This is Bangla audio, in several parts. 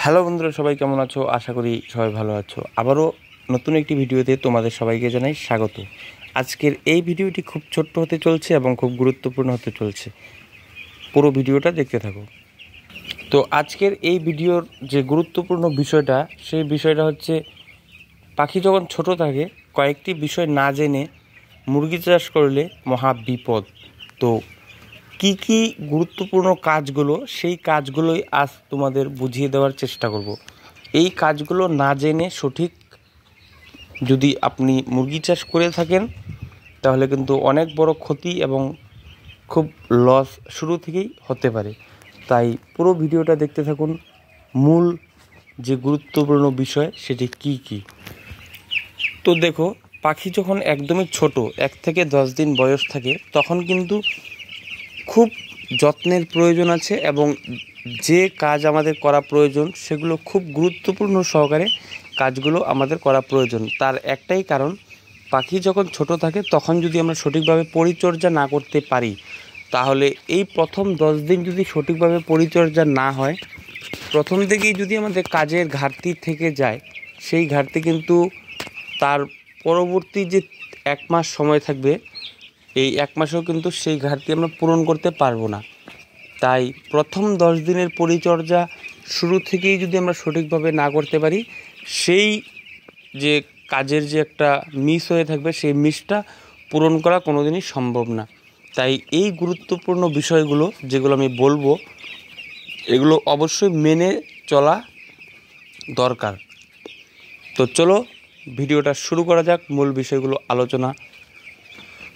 হ্যালো বন্ধুরা, সবাই কেমন আছো? আশা করি সবাই ভালো আছো। আবারও নতুন একটি ভিডিওতে তোমাদের সবাইকে জানাই স্বাগত। আজকের এই ভিডিওটি খুব ছোট্ট হতে চলছে এবং খুব গুরুত্বপূর্ণ হতে চলছে। পুরো ভিডিওটা দেখতে থাকো। তো আজকের এই ভিডিওর যে গুরুত্বপূর্ণ বিষয়টা, সেই বিষয়টা হচ্ছে পাখি যখন ছোট থাকে কয়েকটি বিষয় না জেনে মুরগি চাষ করলে মহা বিপদ। তো কি কি গুরুত্বপূর্ণ কাজগুলো, সেই কাজগুলোই আজ তোমাদের বুঝিয়ে দেওয়ার চেষ্টা করব। এই কাজগুলো না জেনে সঠিক যদি আপনি মুরগি চাষ করে থাকেন তাহলে কিন্তু অনেক বড় ক্ষতি এবং খুব লস শুরু থেকেই হতে পারে। তাই পুরো ভিডিওটা দেখতে থাকুন। মূল যে গুরুত্বপূর্ণ বিষয় সেটি কি কি। তো দেখো, পাখি যখন একদমই ছোট 1 থেকে 10 দিন বয়স থাকে তখন কিন্তু খুব যত্নের প্রয়োজন আছে এবং যে কাজ আমাদের করা প্রয়োজন সেগুলো খুব গুরুত্বপূর্ণ সহকারে কাজগুলো আমাদের করা প্রয়োজন। তার একটাই কারণ, পাখি যখন ছোট থাকে তখন যদি আমরা সঠিকভাবে পরিচর্যা না করতে পারি তাহলে এই প্রথম 10 দিন যদি সঠিকভাবে পরিচর্যা না হয়, প্রথম থেকেই যদি আমাদের কাজের ঘাটতি থেকে যায়, সেই ঘাটতি কিন্তু তার পরবর্তী যে 1 মাস সময় থাকবে, এই 1 মাসেও কিন্তু সেই ঘাটতি আমরা পূরণ করতে পারবো না। তাই প্রথম 10 দিনের পরিচর্যা শুরু থেকেই যদি আমরা সঠিকভাবে না করতে পারি, সেই যে কাজের যে একটা মিস হয়ে থাকবে সেই মিসটা পূরণ করা কোনোদিনই সম্ভব না। তাই এই গুরুত্বপূর্ণ বিষয়গুলো যেগুলো আমি বলবো, এগুলো অবশ্যই মেনে চলা দরকার। তো চলো ভিডিওটা শুরু করা যাক। মূল বিষয়গুলো আলোচনা।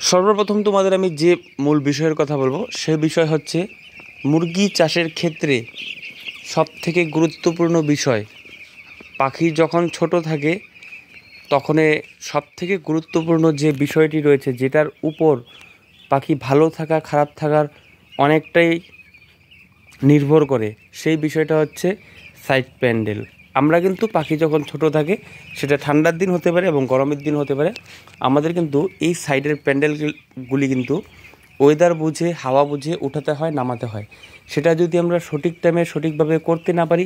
সর্বপ্রথম তোমাদের আমি যে মূল বিষয়ের কথা বলবো সে বিষয় হচ্ছে মুরগি চাষের ক্ষেত্রে সবথেকে গুরুত্বপূর্ণ বিষয়। পাখি যখন ছোট থাকে তখন সবথেকে গুরুত্বপূর্ণ যে বিষয়টি রয়েছে, যেটার উপর পাখি ভালো থাকা খারাপ থাকার অনেকটাই নির্ভর করে, সেই বিষয়টা হচ্ছে সাইড প্যান্ডেল। আমরা কিন্তু পাখি যখন ছোট থাকে, সেটা ঠান্ডার দিন হতে পারে এবং গরমের দিন হতে পারে, আমাদের কিন্তু এই সাইডের প্যান্ডেলগুলি কিন্তু ওয়েদার বুঝে হাওয়া বুঝে উঠাতে হয়, নামাতে হয়। সেটা যদি আমরা সঠিক টাইমে সঠিকভাবে করতে না পারি,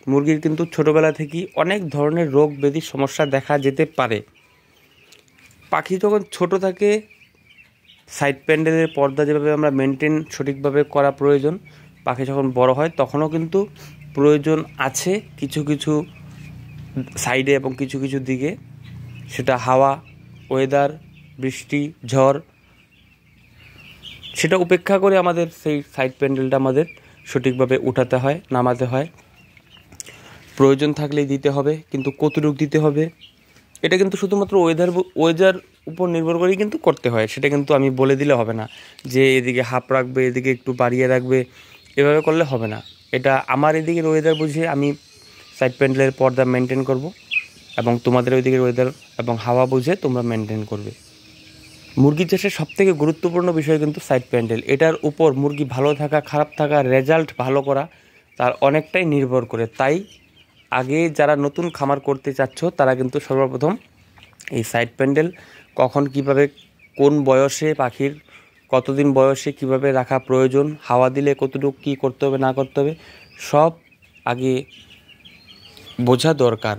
মুরগির কিন্তু ছোটোবেলা থেকেই অনেক ধরনের রোগ ব্যাধির সমস্যা দেখা যেতে পারে। পাখি যখন ছোট থাকে সাইড প্যান্ডেলের পর্দা যেভাবে আমরা মেনটেন সঠিকভাবে করা প্রয়োজন, পাখি যখন বড় হয় তখনও কিন্তু প্রয়োজন আছে কিছু কিছু সাইডে এবং কিছু কিছু দিকে। সেটা হাওয়া, ওয়েদার, বৃষ্টি, ঝড়, সেটা উপেক্ষা করে আমাদের সেই সাইড প্যান্ডেলটা আমাদের সঠিকভাবে উঠাতে হয়, নামাতে হয়। প্রয়োজন থাকলেই দিতে হবে, কিন্তু কতটুকু দিতে হবে এটা কিন্তু শুধুমাত্র ওয়েদার উপর নির্ভর করেই কিন্তু করতে হয়। সেটা কিন্তু আমি বলে দিলে হবে না যে এদিকে হাফ রাখবে, এদিকে একটু বাড়িয়ে রাখবে, এভাবে করলে হবে না। এটা আমার এদিকের ওয়েদার বুঝে আমি সাইড প্যান্ডেলের পর্দা মেনটেন করব এবং তোমাদের ওইদিকের ওয়েদার এবং হাওয়া বুঝে তোমরা মেনটেন করবে। মুরগি চাষের সবথেকে গুরুত্বপূর্ণ বিষয় কিন্তু সাইড প্যান্ডেল। এটার উপর মুরগি ভালো থাকা খারাপ থাকা, রেজাল্ট ভালো করা তার অনেকটাই নির্ভর করে। তাই আগে যারা নতুন খামার করতে চাচ্ছ তারা কিন্তু সর্বপ্রথম এই সাইড প্যান্ডেল কখন কিভাবে কোন বয়সে পাখির কতদিন বয়সে কিভাবে রাখা প্রয়োজন, হাওয়া দিলে কতটুকু কী করতে হবে না করতে হবে, সব আগে বোঝা দরকার।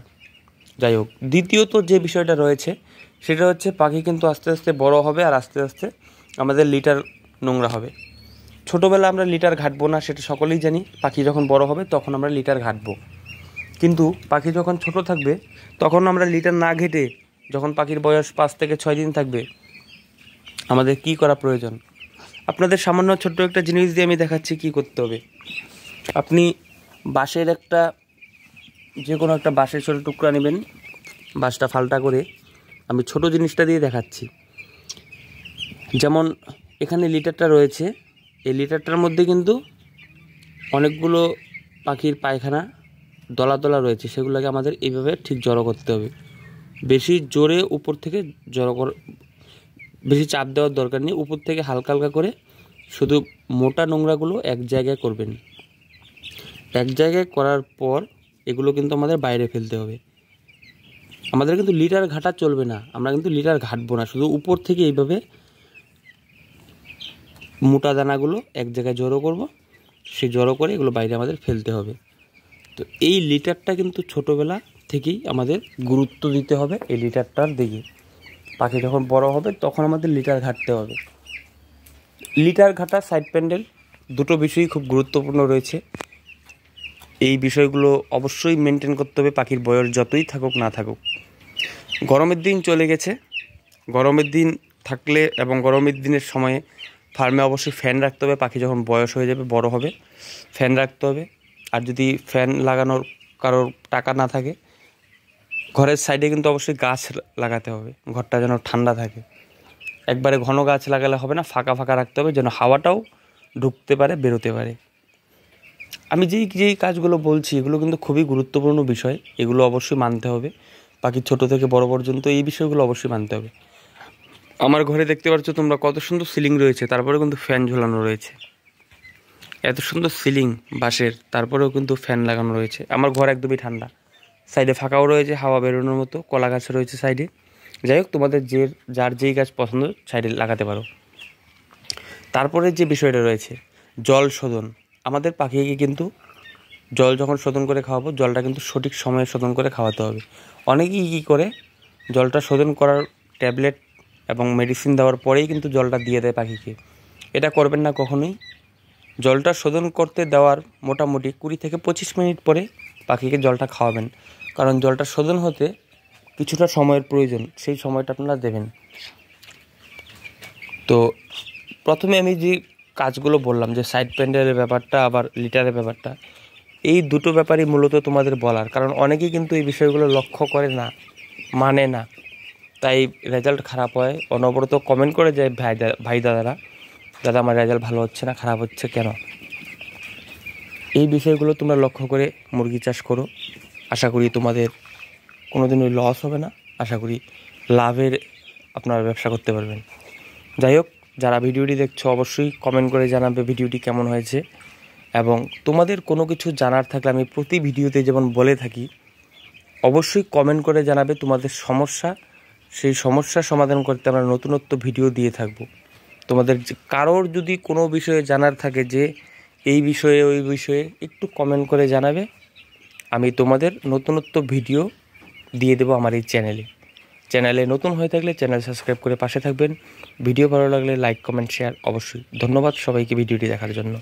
যাই হোক, দ্বিতীয়ত যে বিষয়টা রয়েছে সেটা হচ্ছে পাখি কিন্তু আস্তে আস্তে বড় হবে আর আস্তে আস্তে আমাদের লিটার নোংরা হবে। ছোটোবেলা আমরা লিটার ঘাটবো না, সেটা সকলেই জানি। পাখি যখন বড় হবে তখন আমরা লিটার ঘাটবো, কিন্তু পাখি যখন ছোট থাকবে তখন আমরা লিটার না ঘেটে, যখন পাখির বয়স 5 থেকে 6 দিন থাকবে, আমাদের কি করা প্রয়োজন। আপনাদের সামান্য ছোট্ট একটা জিনিস দিয়ে আমি দেখাচ্ছি কি করতে হবে। আপনি বাঁশের যে কোনো একটা বাঁশের ছোটো টুকরা নেবেন, বাঁশটা ফালটা করে, আমি ছোট জিনিসটা দিয়ে দেখাচ্ছি। যেমন এখানে লিটারটা রয়েছে, এই লিটারটার মধ্যে কিন্তু অনেকগুলো পাখির পায়খানা দলা দলা রয়েছে, সেগুলোকে আমাদের এইভাবে ঠিক জড়ো করতে হবে। বেশি জোরে উপর থেকে বেশি চাপ দেওয়ার দরকার নেই। উপর থেকে হালকা হালকা করে শুধু মোটা নোংরাগুলো এক জায়গায় করবেন। এক জায়গায় করার পর এগুলো কিন্তু আমাদের বাইরে ফেলতে হবে। আমাদের কিন্তু লিটার ঘাটা চলবে না, আমরা কিন্তু লিটার ঘাটবো না, শুধু উপর থেকে এইভাবে মোটা দানাগুলো এক জায়গায় জড়ো করব। সেই জড়ো করে এগুলো বাইরে আমাদের ফেলতে হবে। তো এই লিটারটা কিন্তু ছোটোবেলা থেকেই আমাদের গুরুত্ব দিতে হবে এই লিটারটার দিকে। পাখি যখন বড় হবে তখন আমাদের লিটার ঘাটতে হবে। লিটার ঘাটা, সাইড প্যান্ডেল দুটো বিষয়ই খুব গুরুত্বপূর্ণ রয়েছে। এই বিষয়গুলো অবশ্যই মেনটেন করতে হবে পাখির বয়স যতই থাকুক না থাকুক। গরমের দিন চলে গেছে, গরমের দিন থাকলে এবং গরমের দিনের সময়ে ফার্মে অবশ্যই ফ্যান রাখতে হবে। পাখি যখন বয়স হয়ে যাবে, বড় হবে, ফ্যান রাখতে হবে। আর যদি ফ্যান লাগানোর কারোর টাকা না থাকে, ঘরের সাইডে কিন্তু অবশ্যই গাছ লাগাতে হবে, ঘরটা যেন ঠান্ডা থাকে। একবারে ঘন গাছ লাগালে হবে না, ফাঁকা ফাঁকা রাখতে হবে যেন হাওয়াটাও ঢুকতে পারে, বেরোতে পারে। আমি যেই কাজগুলো বলছি এগুলো কিন্তু খুবই গুরুত্বপূর্ণ বিষয়, এগুলো অবশ্যই মানতে হবে। পাখি ছোটো থেকে বড় পর্যন্ত এই বিষয়গুলো অবশ্যই মানতে হবে। আমার ঘরে দেখতে পাচ্ছ তোমরা কত সুন্দর সিলিং রয়েছে, তারপরেও কিন্তু ফ্যান ঝোলানো রয়েছে। এত সুন্দর সিলিং বাঁশের, তারপরেও কিন্তু ফ্যান লাগানো রয়েছে। আমার ঘর একদমই ঠান্ডা, সাইডে ফাঁকাও রয়েছে, হাওয়া বেরোনোর মতো, কলা গাছ রয়েছে সাইডে। যাই হোক, তোমাদের যার যেই গাছ পছন্দ সাইডে লাগাতে পারো। তারপরে যে বিষয়টা রয়েছে জল শোধন। আমাদের পাখিকে কিন্তু জল যখন শোধন করে খাওয়াবো, জলটা কিন্তু সঠিক সময়ে শোধন করে খাওয়াতে হবে। অনেকেই কী করে জলটা শোধন করার ট্যাবলেট এবং মেডিসিন দেওয়ার পরেই কিন্তু জলটা দিয়ে দেয় পাখিকে। এটা করবেন না কখনোই। জলটা শোধন করতে দেওয়ার মোটামুটি 20 থেকে 25 মিনিট পরে পাখিকে জলটা খাওয়াবেন, কারণ জলটা শোধন হতে কিছুটা সময়ের প্রয়োজন, সেই সময়টা আপনারা দেবেন। তো প্রথমে আমি যে কাজগুলো বললাম, যে সাইড প্যান্ডেলের ব্যাপারটা আবার লিটারের ব্যাপারটা, এই দুটো ব্যাপারই মূলত তোমাদের বলার, কারণ অনেকেই কিন্তু এই বিষয়গুলো লক্ষ্য করে না, মানে না, তাই রেজাল্ট খারাপ হয়। অনবরত কমেন্ট করে যায় ভাই দাদারা, দাদা আমার রেজাল্ট ভালো হচ্ছে না, খারাপ হচ্ছে কেন। এই বিষয়গুলো তোমরা লক্ষ্য করে মুরগি চাষ করো, আশা করি তোমাদের কোনোদিনই লস হবে না, আশা করি লাভের আপনারা ব্যবসা করতে পারবেন। যাই হোক, যারা ভিডিওটি দেখছো অবশ্যই কমেন্ট করে জানাবে ভিডিওটি কেমন হয়েছে, এবং তোমাদের কোনো কিছু জানার থাকলে আমি প্রতি ভিডিওতে যেমন বলে থাকি, অবশ্যই কমেন্ট করে জানাবে তোমাদের সমস্যা। সেই সমস্যার সমাধান করতে আমরা নতুনত্ব ভিডিও দিয়ে থাকব। তোমাদের কারোর যদি কোনো বিষয়ে জানার থাকে, যে এই বিষয়ে ওই বিষয়ে, একটু কমেন্ট করে জানাবে, আমি তোমাদের নতুনত্ব ভিডিও দিয়ে দেবো আমার এই চ্যানেলে নতুন হয়ে থাকলে চ্যানেল সাবস্ক্রাইব করে পাশে থাকবেন। ভিডিও ভালো লাগলে লাইক, কমেন্ট, শেয়ার অবশ্যই। ধন্যবাদ সবাইকে ভিডিওটি দেখার জন্য।